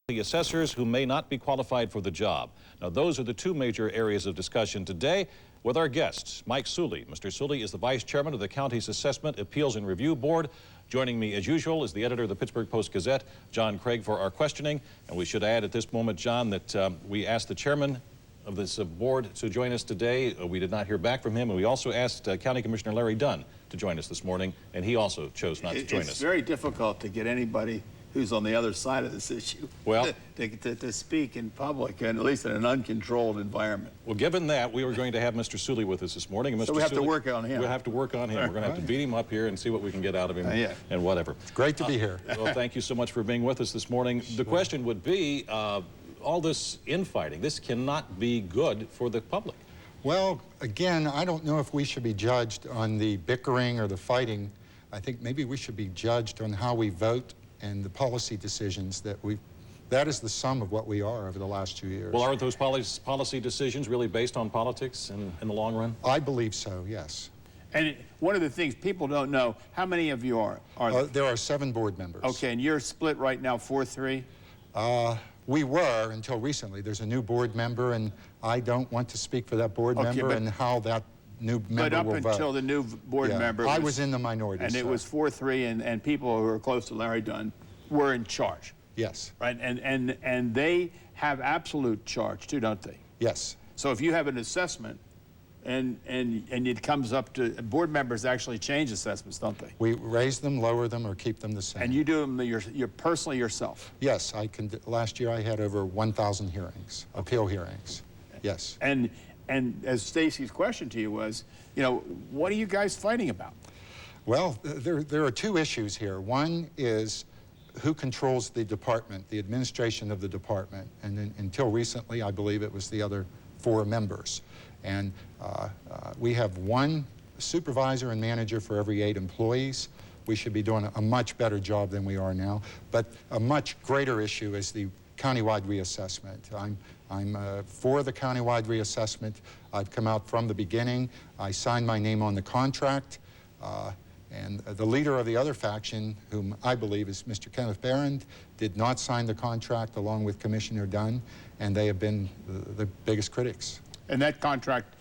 The assessors who may not be qualified for the job. Now, those are the two major areas of discussion today with our guests, Mike Sooley. Mr. Sooley is the vice chairman of the county's Assessment, Appeals, and Review Board. Joining me, as usual, is the editor of the Pittsburgh Post-Gazette, John Craig, for our questioning. And we should add at this moment, John, that we asked the chairman of this board to join us today. We did not hear back from him. And we also asked County Commissioner Larry Dunn to join us this morning, and he also chose not to join us. It's very difficult to get anybody who's on the other side of this issue to speak in public, and at least in an uncontrolled environment. Well, given that, we were going to have Mr. Sooley with us this morning. And Mr. So we have to work on him. We'll have to work on him. We're going to have to beat him up here and see what we can get out of him and whatever. It's great to be here. Well, thank you so much for being with us this morning. The question would be, all this infighting, this cannot be good for the public. Well, again, I don't know if we should be judged on the bickering or the fighting. I think maybe we should be judged on how we vote and the policy decisions that is the sum of what we are over the last 2 years. Well, aren't those policy decisions really based on politics in the long run? I believe so, yes. And one of the things people don't know, how many of you are there? There are 7 board members. Okay, and you're split right now 4-3? We were until recently. There's a new board member, and I don't want to speak for that board member and how that new member will vote. But up until the new board member, I was in the minority. And it was 4-3, and people who are close to Larry Dunn were in charge. Yes. Right, and they have absolute charge too, don't they? Yes. So if you have an assessment, and it comes up to board members actually change assessments, don't they? We raise them, lower them, or keep them the same. And you do them you're personally yourself? Yes, last year I had over 1,000 hearings, appeal hearings. Yes. And as Stacy's question to you was, you know, what are you guys fighting about? Well, there are 2 issues here. One is who controls the department, the administration of the department. And then, until recently, I believe it was the other 4 members. And we have 1 supervisor and manager for every 8 employees. We should be doing a much better job than we are now. But a much greater issue is the countywide reassessment. I'm for the countywide reassessment. I've come out from the beginning. I signed my name on the contract. And the leader of the other faction, whom I believe is Mr. Kenneth Barron, did not sign the contract along with Commissioner Dunn, and they have been the biggest critics. And that contract